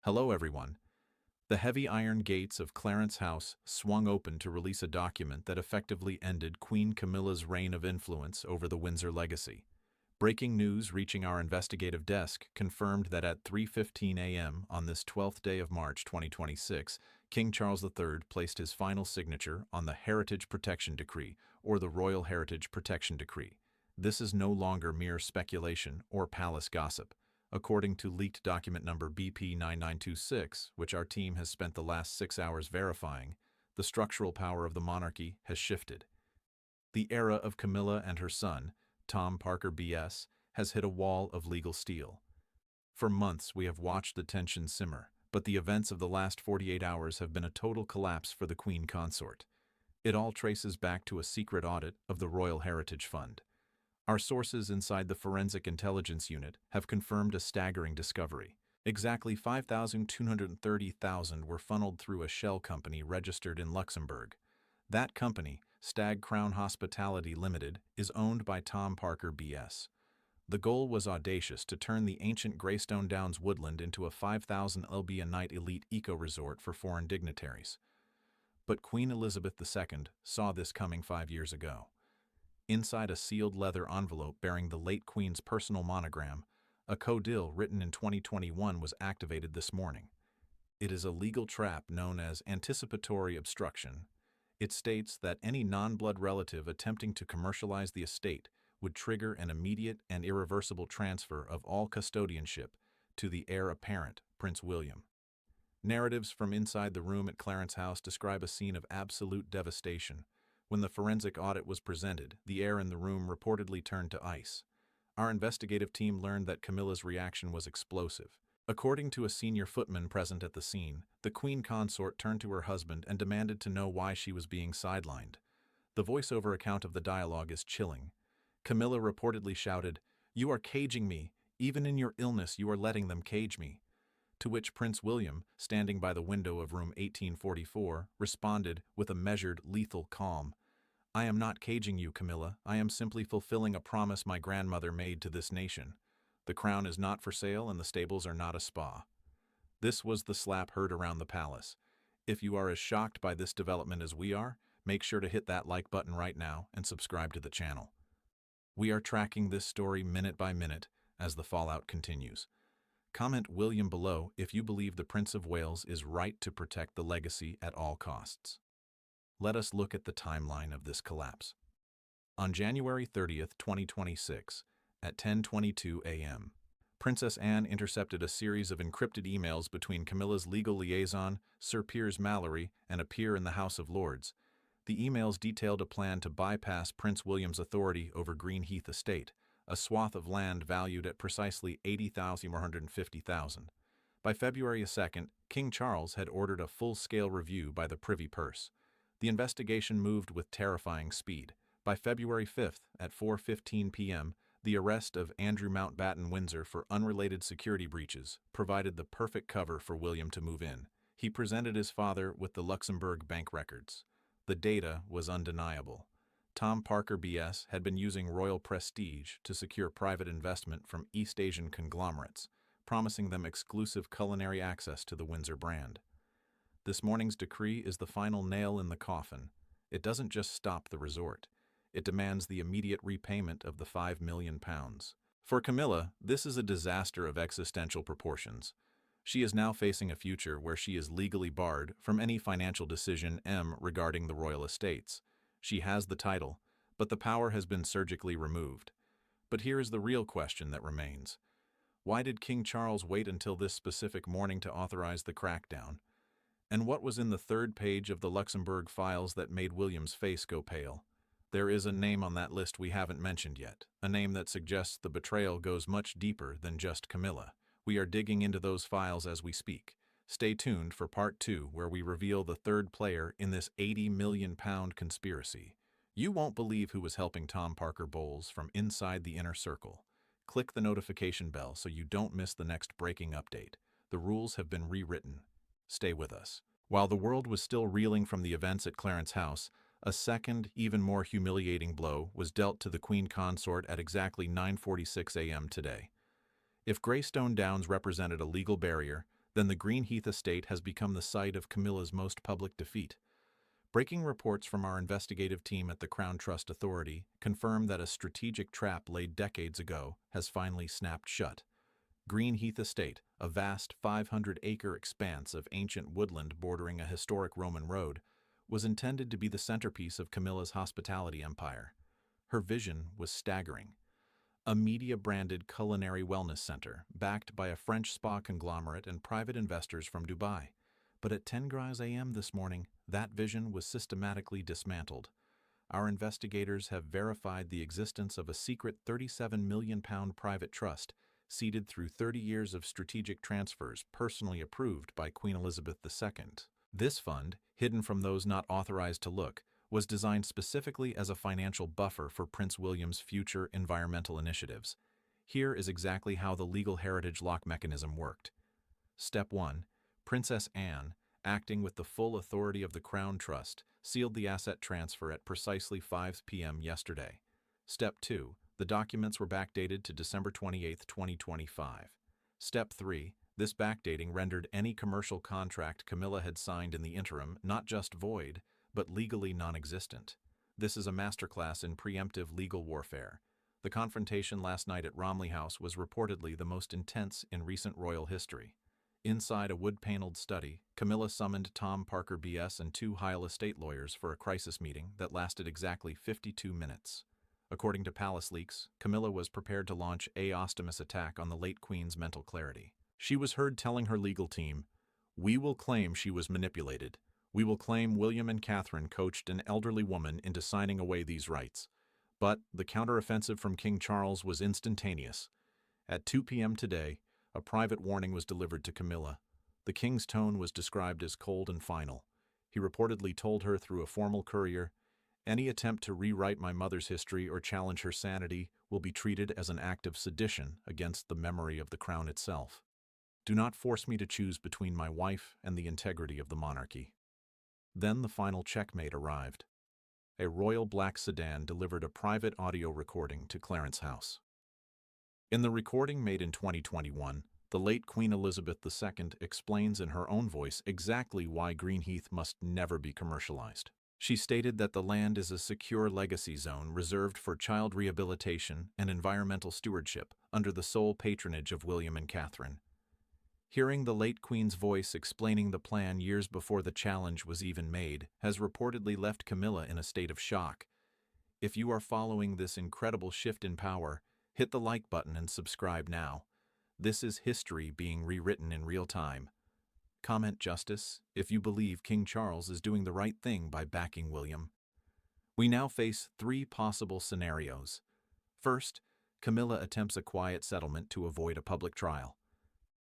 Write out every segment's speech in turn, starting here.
Hello, everyone. The heavy iron gates of Clarence House swung open to release a document that effectively ended Queen Camilla's reign of influence over the Windsor legacy. Breaking news reaching our investigative desk confirmed that at 3:15 a.m. on this 12th day of March 2026, King Charles III placed his final signature on the Heritage Protection Decree, or the Royal Heritage Protection Decree. This is no longer mere speculation or palace gossip. According to leaked document number BP9926, which our team has spent the last 6 hours verifying, the structural power of the monarchy has shifted. The era of Camilla and her son, Tom Parker BS, has hit a wall of legal steel. For months we have watched the tension simmer, but the events of the last 48 hours have been a total collapse for the Queen Consort. It all traces back to a secret audit of the Royal Heritage Fund. Our sources inside the Forensic Intelligence Unit have confirmed a staggering discovery. Exactly 5,230,000 were funneled through a shell company registered in Luxembourg. That company, Stag Crown Hospitality Limited, is owned by Tom Parker BS. The goal was audacious: to turn the ancient Greystone Downs woodland into a 5,000 lb a night elite eco-resort for foreign dignitaries. But Queen Elizabeth II saw this coming 5 years ago. Inside a sealed leather envelope bearing the late Queen's personal monogram, a codil written in 2021 was activated this morning. It is a legal trap known as anticipatory obstruction. It states that any non-blood relative attempting to commercialize the estate would trigger an immediate and irreversible transfer of all custodianship to the heir apparent, Prince William. Narratives from inside the room at Clarence House describe a scene of absolute devastation. When the forensic audit was presented, the air in the room reportedly turned to ice. Our investigative team learned that Camilla's reaction was explosive. According to a senior footman present at the scene, the Queen Consort turned to her husband and demanded to know why she was being sidelined. The voiceover account of the dialogue is chilling. Camilla reportedly shouted, "You are caging me. Even in your illness you are letting them cage me." To which Prince William, standing by the window of room 1844, responded with a measured, lethal calm, "I am not caging you, Camilla. I am simply fulfilling a promise my grandmother made to this nation. The crown is not for sale and the stables are not a spa." This was the slap heard around the palace. If you are as shocked by this development as we are, make sure to hit that like button right now and subscribe to the channel. We are tracking this story minute by minute as the fallout continues. Comment William below if you believe the Prince of Wales is right to protect the legacy at all costs. Let us look at the timeline of this collapse. On January 30th, 2026, at 10:22 a.m., Princess Anne intercepted a series of encrypted emails between Camilla's legal liaison, Sir Piers Mallory, and a peer in the House of Lords. The emails detailed a plan to bypass Prince William's authority over Greenheath Estate, a swath of land valued at precisely $80,450,000. By February 2nd, King Charles had ordered a full-scale review by the Privy Purse. The investigation moved with terrifying speed. By February 5th, at 4:15 p.m., the arrest of Andrew Mountbatten Windsor for unrelated security breaches provided the perfect cover for William to move in. He presented his father with the Luxembourg bank records. The data was undeniable. Tom Parker BS had been using royal prestige to secure private investment from East Asian conglomerates, promising them exclusive culinary access to the Windsor brand. This morning's decree is the final nail in the coffin. It doesn't just stop the resort. It demands the immediate repayment of the £5 million. For Camilla, this is a disaster of existential proportions. She is now facing a future where she is legally barred from any financial decision regarding the royal estates. She has the title, but the power has been surgically removed. But here is the real question that remains. Why did King Charles wait until this specific morning to authorize the crackdown? And what was in the third page of the Luxembourg files that made William's face go pale? There is a name on that list we haven't mentioned yet, a name that suggests the betrayal goes much deeper than just Camilla. We are digging into those files as we speak. Stay tuned for part 2, where we reveal the third player in this £80 million conspiracy. You won't believe who was helping Tom Parker Bowles from inside the inner circle. Click the notification bell so you don't miss the next breaking update. The rules have been rewritten. Stay with us. While the world was still reeling from the events at Clarence House, a second, even more humiliating blow was dealt to the Queen Consort at exactly 9:46 a.m. today. If Greystone Downs represented a legal barrier, then the Greenheath estate has become the site of Camilla's most public defeat. Breaking reports from our investigative team at the Crown Trust Authority confirm that a strategic trap laid decades ago has finally snapped shut. Greenheath Estate, a vast 500-acre expanse of ancient woodland bordering a historic Roman road, was intended to be the centerpiece of Camilla's hospitality empire. Her vision was staggering. A media-branded culinary wellness center, backed by a French spa conglomerate and private investors from Dubai. But at 10 a.m. this morning, that vision was systematically dismantled. Our investigators have verified the existence of a secret £37 million private trust, seeded through 30 years of strategic transfers personally approved by Queen Elizabeth II. This fund, hidden from those not authorized to look, was designed specifically as a financial buffer for Prince William's future environmental initiatives. Here is exactly how the legal heritage lock mechanism worked. Step 1. Princess Anne, acting with the full authority of the Crown Trust, sealed the asset transfer at precisely 5 p.m. yesterday. Step 2. The documents were backdated to December 28, 2025. Step 3. This backdating rendered any commercial contract Camilla had signed in the interim not just void, but legally non-existent. This is a masterclass in preemptive legal warfare. The confrontation last night at Romley House was reportedly the most intense in recent royal history. Inside a wood-paneled study, Camilla summoned Tom Parker BS and two Hyle estate lawyers for a crisis meeting that lasted exactly 52 minutes. According to Palace leaks, Camilla was prepared to launch a posthumous attack on the late Queen's mental clarity. She was heard telling her legal team, "We will claim she was manipulated. We will claim William and Catherine coached an elderly woman into signing away these rights." But the counteroffensive from King Charles was instantaneous. At 2 p.m. today, a private warning was delivered to Camilla. The king's tone was described as cold and final. He reportedly told her through a formal courier, "Any attempt to rewrite my mother's history or challenge her sanity will be treated as an act of sedition against the memory of the crown itself. Do not force me to choose between my wife and the integrity of the monarchy." Then the final checkmate arrived. A royal black sedan delivered a private audio recording to Clarence House. In the recording made in 2021, the late Queen Elizabeth II explains in her own voice exactly why Greenheath must never be commercialized. She stated that the land is a secure legacy zone reserved for child rehabilitation and environmental stewardship under the sole patronage of William and Catherine. Hearing the late Queen's voice explaining the plan years before the challenge was even made has reportedly left Camilla in a state of shock. If you are following this incredible shift in power, hit the like button and subscribe now. This is history being rewritten in real time. Comment justice if you believe King Charles is doing the right thing by backing William. We now face three possible scenarios. First, Camilla attempts a quiet settlement to avoid a public trial.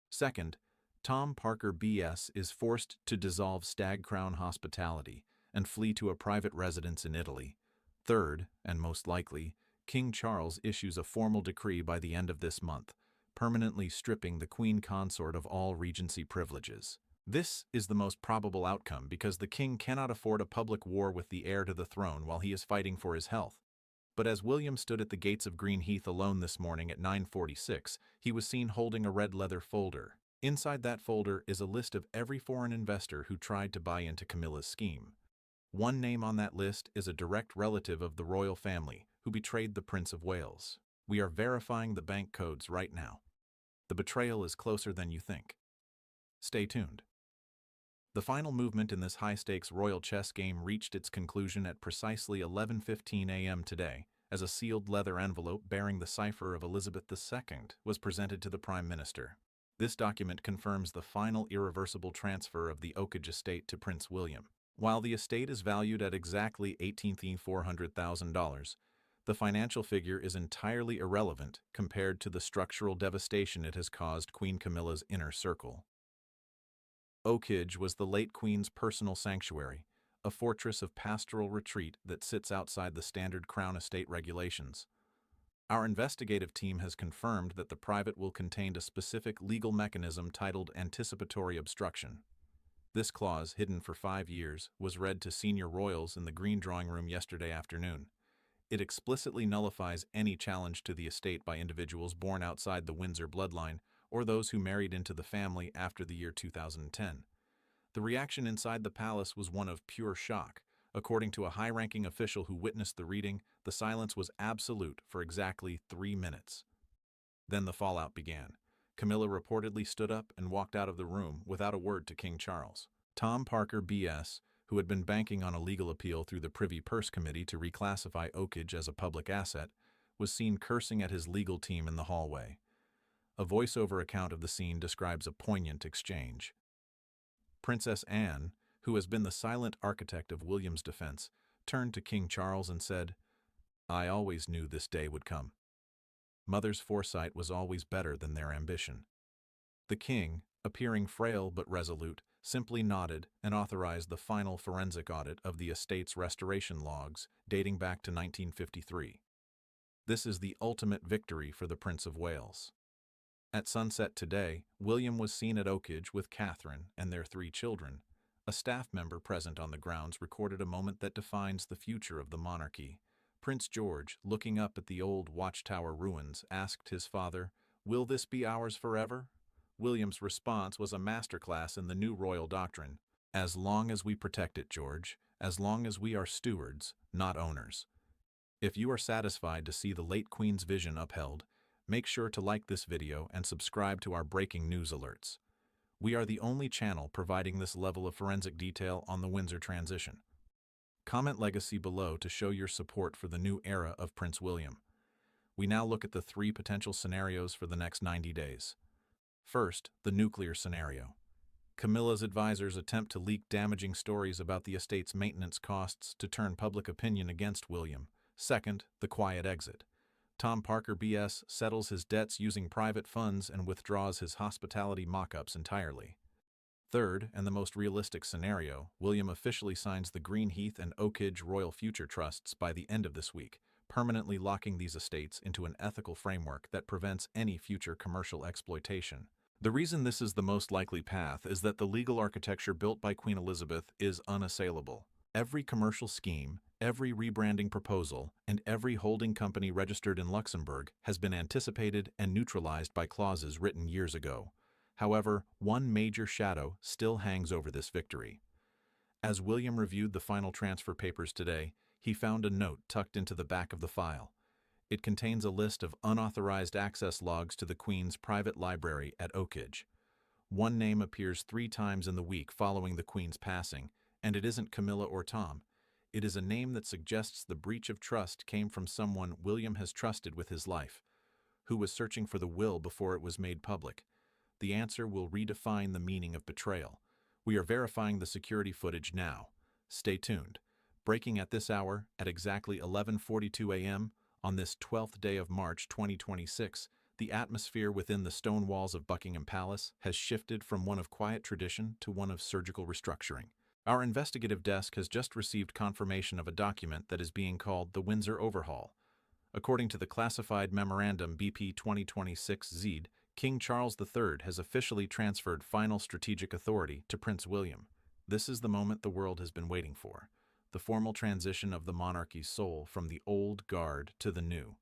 Second, Tom Parker BS is forced to dissolve Stag Crown Hospitality and flee to a private residence in Italy. Third, and most likely, King Charles issues a formal decree by the end of this month, permanently stripping the Queen Consort of all regency privileges. This is the most probable outcome because the king cannot afford a public war with the heir to the throne while he is fighting for his health. But as William stood at the gates of Greenheath alone this morning at 9:46, he was seen holding a red leather folder. Inside that folder is a list of every foreign investor who tried to buy into Camilla's scheme. One name on that list is a direct relative of the royal family who betrayed the Prince of Wales. We are verifying the bank codes right now. The betrayal is closer than you think. Stay tuned. The final movement in this high-stakes royal chess game reached its conclusion at precisely 11:15 a.m. today, as a sealed leather envelope bearing the cipher of Elizabeth II was presented to the Prime Minister. This document confirms the final irreversible transfer of the Oakage estate to Prince William. While the estate is valued at exactly $18,400,000, the financial figure is entirely irrelevant compared to the structural devastation it has caused Queen Camilla's inner circle. Oakage was the late Queen's personal sanctuary, a fortress of pastoral retreat that sits outside the standard Crown estate regulations. Our investigative team has confirmed that the private will contain a specific legal mechanism titled anticipatory obstruction. This clause, hidden for 5 years, was read to senior royals in the Green Drawing Room yesterday afternoon. It explicitly nullifies any challenge to the estate by individuals born outside the Windsor bloodline or those who married into the family after the year 2010. The reaction inside the palace was one of pure shock. According to a high-ranking official who witnessed the reading, the silence was absolute for exactly 3 minutes. Then the fallout began. Camilla reportedly stood up and walked out of the room without a word to King Charles. Tom Parker, BS, who had been banking on a legal appeal through the Privy Purse Committee to reclassify Oakage as a public asset, was seen cursing at his legal team in the hallway. A voiceover account of the scene describes a poignant exchange. Princess Anne, who has been the silent architect of William's defense, turned to King Charles and said, "I always knew this day would come." Mother's foresight was always better than their ambition. The king, appearing frail but resolute, simply nodded and authorized the final forensic audit of the estate's restoration logs dating back to 1953. This is the ultimate victory for the Prince of Wales. At sunset today, William was seen at Oakage with Catherine and their 3 children. A staff member present on the grounds recorded a moment that defines the future of the monarchy. Prince George, looking up at the old watchtower ruins, asked his father, "Will this be ours forever?" William's response was a masterclass in the new royal doctrine. "As long as we protect it, George, as long as we are stewards, not owners." If you are satisfied to see the late Queen's vision upheld, make sure to like this video and subscribe to our breaking news alerts. We are the only channel providing this level of forensic detail on the Windsor transition. Comment legacy below to show your support for the new era of Prince William. We now look at the 3 potential scenarios for the next 90 days. First, the nuclear scenario. Camilla's advisors attempt to leak damaging stories about the estate's maintenance costs to turn public opinion against William. Second, the quiet exit. Tom Parker, BS, settles his debts using private funds and withdraws his hospitality mock-ups entirely. Third, and the most realistic scenario, William officially signs the Greenheath and Oakage Royal Future Trusts by the end of this week, permanently locking these estates into an ethical framework that prevents any future commercial exploitation. The reason this is the most likely path is that the legal architecture built by Queen Elizabeth is unassailable. Every commercial scheme, every rebranding proposal, and every holding company registered in Luxembourg has been anticipated and neutralized by clauses written years ago. However, one major shadow still hangs over this victory. As William reviewed the final transfer papers today, he found a note tucked into the back of the file. It contains a list of unauthorized access logs to the Queen's private library at Oakage. One name appears 3 times in the week following the Queen's passing, and it isn't Camilla or Tom. It is a name that suggests the breach of trust came from someone William has trusted with his life, who was searching for the will before it was made public. The answer will redefine the meaning of betrayal. We are verifying the security footage now. Stay tuned. Breaking at this hour, at exactly 11:42 a.m., on this 12th day of March 2026, the atmosphere within the stone walls of Buckingham Palace has shifted from one of quiet tradition to one of surgical restructuring. Our investigative desk has just received confirmation of a document that is being called the Windsor Overhaul. According to the classified memorandum BP 2026-Z, King Charles III has officially transferred final strategic authority to Prince William. This is the moment the world has been waiting for. The formal transition of the monarchy's soul from the old guard to the new.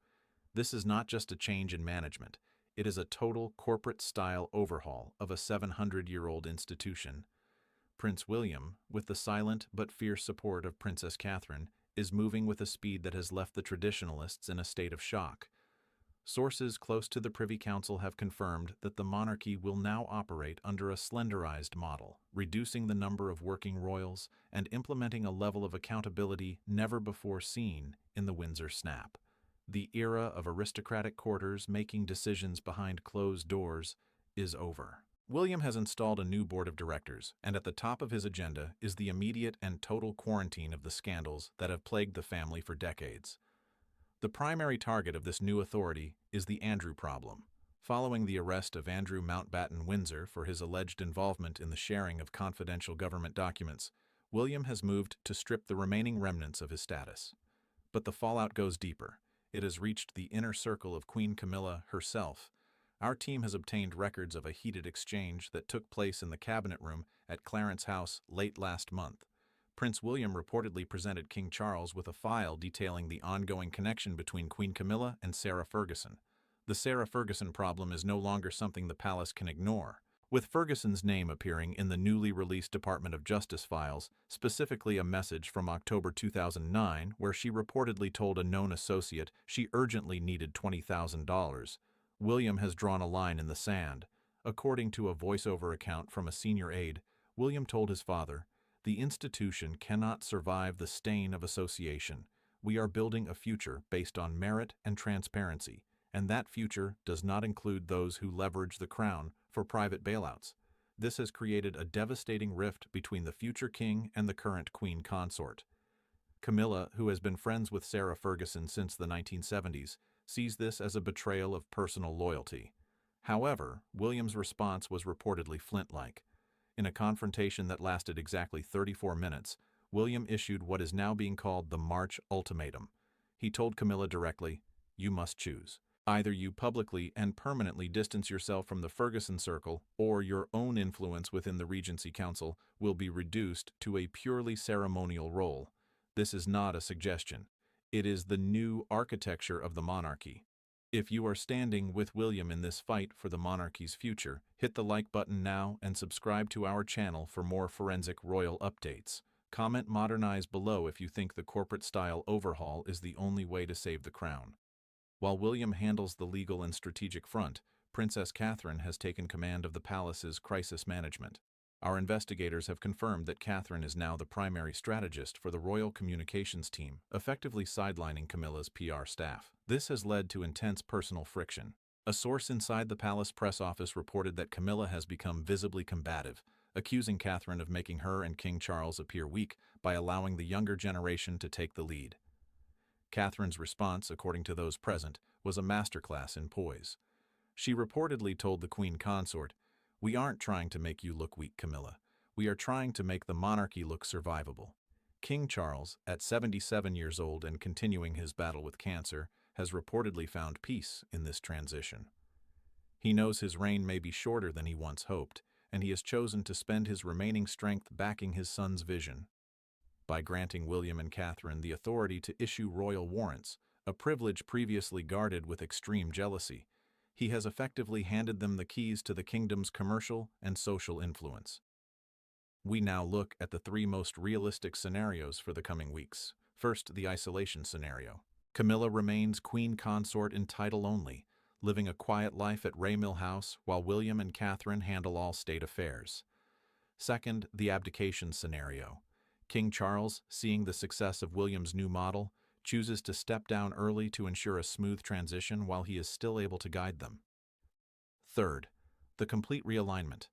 This is not just a change in management. It is a total corporate-style overhaul of a 700-year-old institution. Prince William, with the silent but fierce support of Princess Catherine, is moving with a speed that has left the traditionalists in a state of shock. Sources close to the Privy Council have confirmed that the monarchy will now operate under a slenderized model, reducing the number of working royals and implementing a level of accountability never before seen in the Windsor snap. The era of aristocratic quarters making decisions behind closed doors is over. William has installed a new board of directors, and at the top of his agenda is the immediate and total quarantine of the scandals that have plagued the family for decades. The primary target of this new authority is the Andrew problem. Following the arrest of Andrew Mountbatten Windsor for his alleged involvement in the sharing of confidential government documents, William has moved to strip the remaining remnants of his status. But the fallout goes deeper. It has reached the inner circle of Queen Camilla herself. Our team has obtained records of a heated exchange that took place in the cabinet room at Clarence House late last month. Prince William reportedly presented King Charles with a file detailing the ongoing connection between Queen Camilla and Sarah Ferguson. The Sarah Ferguson problem is no longer something the palace can ignore. With Ferguson's name appearing in the newly released Department of Justice files, specifically a message from October 2009 where she reportedly told a known associate she urgently needed $20,000, William has drawn a line in the sand. According to a voiceover account from a senior aide, William told his father, "The institution cannot survive the stain of association. We are building a future based on merit and transparency, and that future does not include those who leverage the crown for private bailouts." This has created a devastating rift between the future king and the current queen consort. Camilla, who has been friends with Sarah Ferguson since the 1970s, sees this as a betrayal of personal loyalty. However, William's response was reportedly flint-like. In a confrontation that lasted exactly 34 minutes, William issued what is now being called the March Ultimatum. He told Camilla directly, "You must choose. Either you publicly and permanently distance yourself from the Ferguson circle, or your own influence within the Regency Council will be reduced to a purely ceremonial role. This is not a suggestion. It is the new architecture of the monarchy." If you are standing with William in this fight for the monarchy's future, hit the like button now and subscribe to our channel for more forensic royal updates. Comment "Modernize" below if you think the corporate-style overhaul is the only way to save the crown. While William handles the legal and strategic front, Princess Catherine has taken command of the palace's crisis management. Our investigators have confirmed that Catherine is now the primary strategist for the royal communications team, effectively sidelining Camilla's PR staff. This has led to intense personal friction. A source inside the palace press office reported that Camilla has become visibly combative, accusing Catherine of making her and King Charles appear weak by allowing the younger generation to take the lead. Catherine's response, according to those present, was a masterclass in poise. She reportedly told the Queen Consort, "We aren't trying to make you look weak, Camilla. We are trying to make the monarchy look survivable." King Charles, at 77 years old and continuing his battle with cancer, has reportedly found peace in this transition. He knows his reign may be shorter than he once hoped, and he has chosen to spend his remaining strength backing his son's vision. By granting William and Catherine the authority to issue royal warrants, a privilege previously guarded with extreme jealousy, he has effectively handed them the keys to the kingdom's commercial and social influence. We now look at the three most realistic scenarios for the coming weeks. First, the isolation scenario. Camilla remains queen consort in title only, living a quiet life at Raymill House while William and Catherine handle all state affairs. Second, the abdication scenario. King Charles, seeing the success of William's new model, chooses to step down early to ensure a smooth transition while he is still able to guide them. Third, the complete realignment.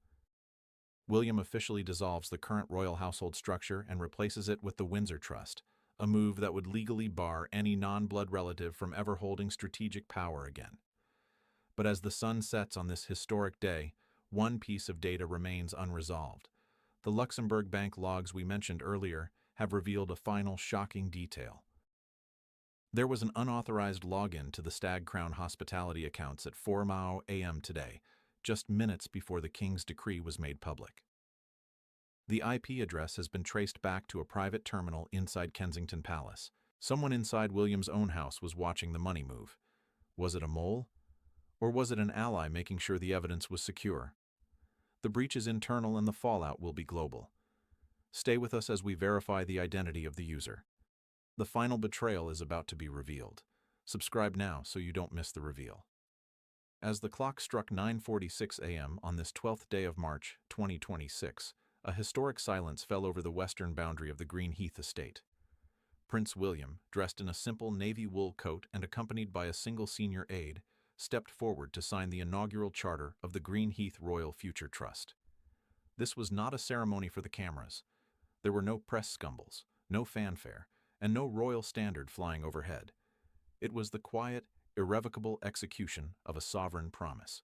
William officially dissolves the current royal household structure and replaces it with the Windsor Trust, a move that would legally bar any non-blood relative from ever holding strategic power again. But as the sun sets on this historic day, one piece of data remains unresolved. The Luxembourg bank logs we mentioned earlier have revealed a final shocking detail. There was an unauthorized login to the Stag Crown hospitality accounts at 4 a.m. today, just minutes before the King's decree was made public. The IP address has been traced back to a private terminal inside Kensington Palace. Someone inside William's own house was watching the money move. Was it a mole? Or was it an ally making sure the evidence was secure? The breach is internal and the fallout will be global. Stay with us as we verify the identity of the user. The final betrayal is about to be revealed. Subscribe now so you don't miss the reveal. As the clock struck 9:46 a.m. on this 12th day of March, 2026, a historic silence fell over the western boundary of the Greenheath estate. Prince William, dressed in a simple navy wool coat and accompanied by a single senior aide, stepped forward to sign the inaugural charter of the Greenheath Royal Future Trust. This was not a ceremony for the cameras. There were no press scumbles, no fanfare, and no royal standard flying overhead. It was the quiet, irrevocable execution of a sovereign promise.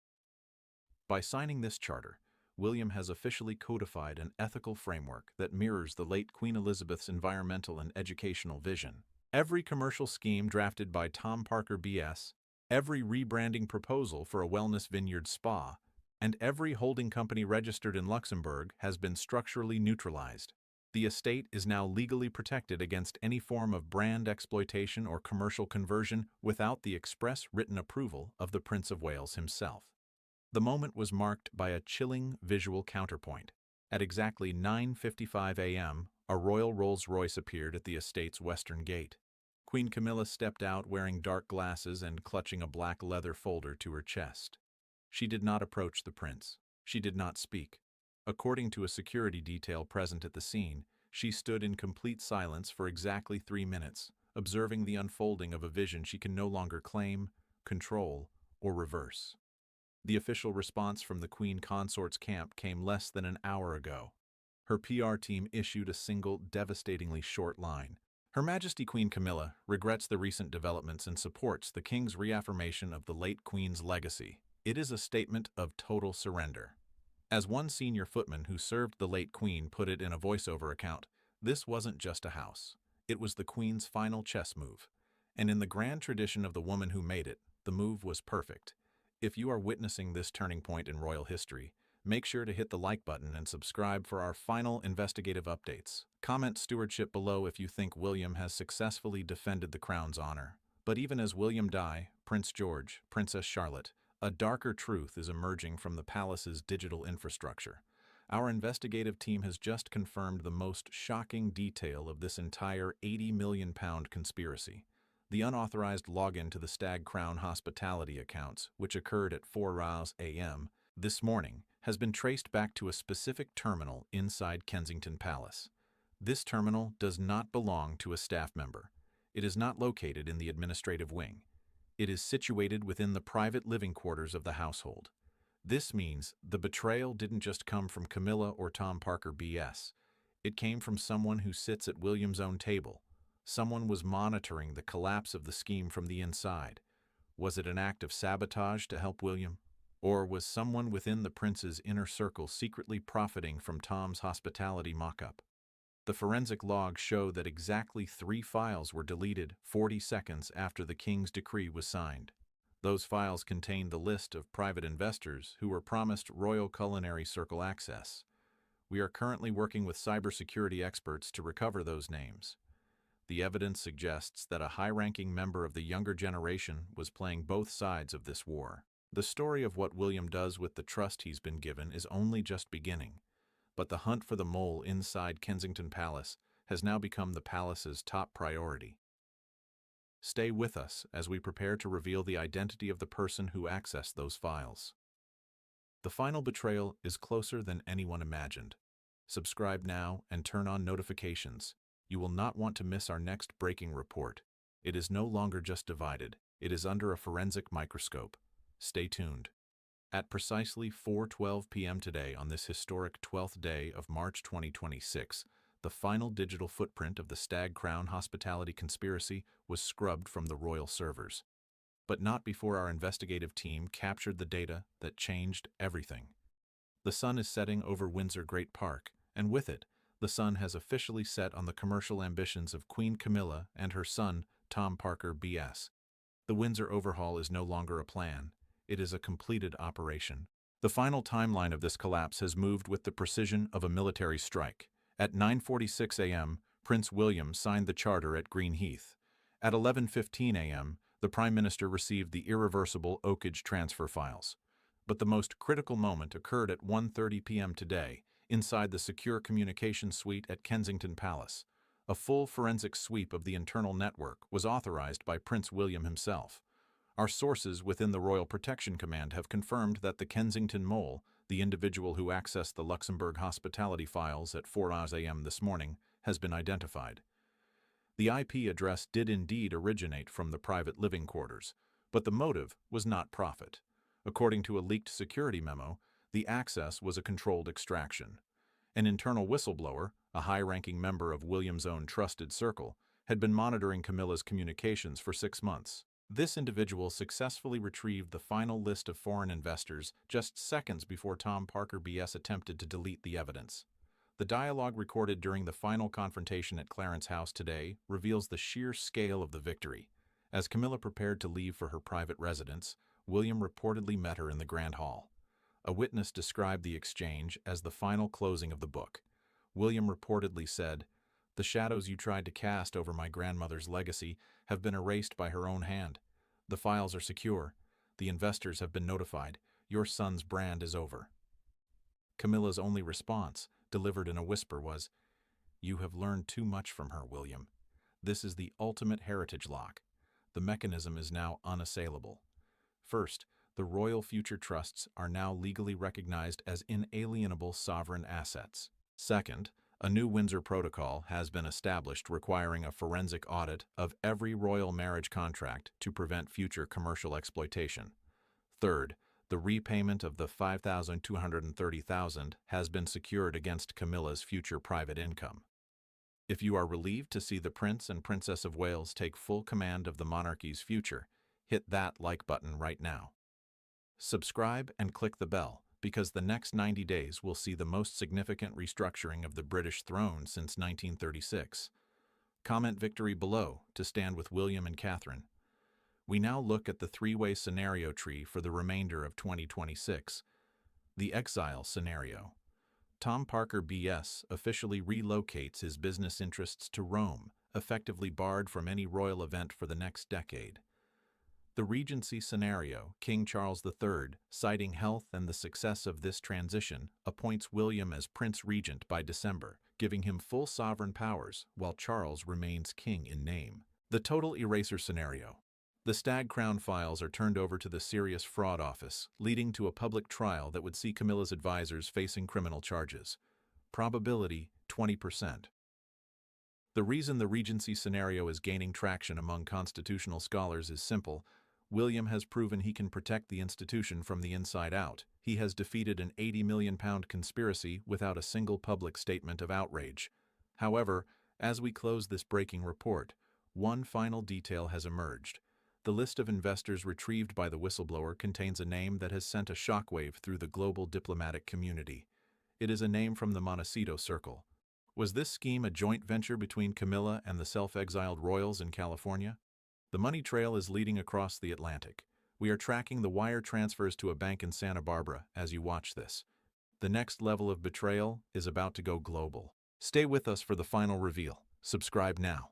By signing this charter, William has officially codified an ethical framework that mirrors the late Queen Elizabeth's environmental and educational vision. Every commercial scheme drafted by Tom Parker BS, every rebranding proposal for a wellness vineyard spa, and every holding company registered in Luxembourg has been structurally neutralized. The estate is now legally protected against any form of brand exploitation or commercial conversion without the express written approval of the Prince of Wales himself. The moment was marked by a chilling visual counterpoint. At exactly 9:55 a.m., a royal Rolls-Royce appeared at the estate's western gate. Queen Camilla stepped out wearing dark glasses and clutching a black leather folder to her chest. She did not approach the prince. She did not speak. According to a security detail present at the scene, she stood in complete silence for exactly 3 minutes, observing the unfolding of a vision she can no longer claim, control, or reverse. The official response from the Queen Consort's camp came less than an hour ago. Her PR team issued a single, devastatingly short line. Her Majesty Queen Camilla regrets the recent developments and supports the King's reaffirmation of the late Queen's legacy. It is a statement of total surrender. As one senior footman who served the late Queen put it in a voiceover account, this wasn't just a house. It was the Queen's final chess move. And in the grand tradition of the woman who made it, the move was perfect. If you are witnessing this turning point in royal history, make sure to hit the like button and subscribe for our final investigative updates. Comment stewardship below if you think William has successfully defended the crown's honor. But even as William died, Prince George, Princess Charlotte, a darker truth is emerging from the palace's digital infrastructure. Our investigative team has just confirmed the most shocking detail of this entire £80 million conspiracy. The unauthorized login to the Stag Crown hospitality accounts, which occurred at 4 a.m. this morning, has been traced back to a specific terminal inside Kensington Palace. This terminal does not belong to a staff member. It is not located in the administrative wing. It is situated within the private living quarters of the household. This means the betrayal didn't just come from Camilla or Tom Parker BS. It came from someone who sits at William's own table. Someone was monitoring the collapse of the scheme from the inside. Was it an act of sabotage to help William? Or was someone within the prince's inner circle secretly profiting from Tom's hospitality mock-up? The forensic logs show that exactly 3 files were deleted 40 seconds after the king's decree was signed. Those files contained the list of private investors who were promised Royal Culinary Circle access. We are currently working with cybersecurity experts to recover those names. The evidence suggests that a high-ranking member of the younger generation was playing both sides of this war. The story of what William does with the trust he's been given is only just beginning, but the hunt for the mole inside Kensington Palace has now become the palace's top priority. Stay with us as we prepare to reveal the identity of the person who accessed those files. The final betrayal is closer than anyone imagined. Subscribe now and turn on notifications. You will not want to miss our next breaking report. It is no longer just divided. It is under a forensic microscope. Stay tuned. At precisely 4:12 p.m. today on this historic 12th day of March 2026, the final digital footprint of the Stag Crown hospitality conspiracy was scrubbed from the royal servers. But not before our investigative team captured the data that changed everything. The sun is setting over Windsor Great Park, and with it, the sun has officially set on the commercial ambitions of Queen Camilla and her son, Tom Parker BS. The Windsor overhaul is no longer a plan. It is a completed operation. The final timeline of this collapse has moved with the precision of a military strike. At 9:46 a.m., Prince William signed the charter at Greenheath. At 11:15 a.m., the Prime Minister received the irreversible Oakage transfer files. But the most critical moment occurred at 1:30 p.m. today, inside the secure communications suite at Kensington Palace. A full forensic sweep of the internal network was authorized by Prince William himself. Our sources within the Royal Protection Command have confirmed that the Kensington Mole, the individual who accessed the Luxembourg hospitality files at 4 a.m. this morning, has been identified. The IP address did indeed originate from the private living quarters, but the motive was not profit. According to a leaked security memo, the access was a controlled extraction. An internal whistleblower, a high-ranking member of William's own trusted circle, had been monitoring Camilla's communications for 6 months. This individual successfully retrieved the final list of foreign investors just seconds before Tom Parker BS attempted to delete the evidence. The dialogue recorded during the final confrontation at Clarence House today reveals the sheer scale of the victory. As Camilla prepared to leave for her private residence, William reportedly met her in the Grand Hall. A witness described the exchange as the final closing of the book. William reportedly said, "The shadows you tried to cast over my grandmother's legacy have been erased by her own hand. The files are secure. The investors have been notified. Your son's brand is over." Camilla's only response, delivered in a whisper, was, "You have learned too much from her, William. This is the ultimate heritage lock. The mechanism is now unassailable. First, the royal future trusts are now legally recognized as inalienable sovereign assets. Second, a new Windsor Protocol has been established requiring a forensic audit of every royal marriage contract to prevent future commercial exploitation. Third, the repayment of the $5,230,000 has been secured against Camilla's future private income. If you are relieved to see the Prince and Princess of Wales take full command of the monarchy's future, hit that like button right now. Subscribe and click the bell, because the next 90 days will see the most significant restructuring of the British throne since 1936. Comment victory below to stand with William and Catherine. We now look at the three-way scenario tree for the remainder of 2026. The exile scenario. Tom Parker BS officially relocates his business interests to Rome, effectively barred from any royal event for the next decade. The Regency scenario, King Charles III, citing health and the success of this transition, appoints William as Prince Regent by December, giving him full sovereign powers, while Charles remains king in name. The total eraser scenario. The Stag Crown files are turned over to the Serious Fraud Office, leading to a public trial that would see Camilla's advisors facing criminal charges. Probability 20%. The reason the Regency scenario is gaining traction among constitutional scholars is simple. William has proven he can protect the institution from the inside out. He has defeated an £80 million conspiracy without a single public statement of outrage. However, as we close this breaking report, one final detail has emerged. The list of investors retrieved by the whistleblower contains a name that has sent a shockwave through the global diplomatic community. It is a name from the Montecito Circle. Was this scheme a joint venture between Camilla and the self-exiled royals in California? The money trail is leading across the Atlantic. We are tracking the wire transfers to a bank in Santa Barbara as you watch this. The next level of betrayal is about to go global. Stay with us for the final reveal. Subscribe now.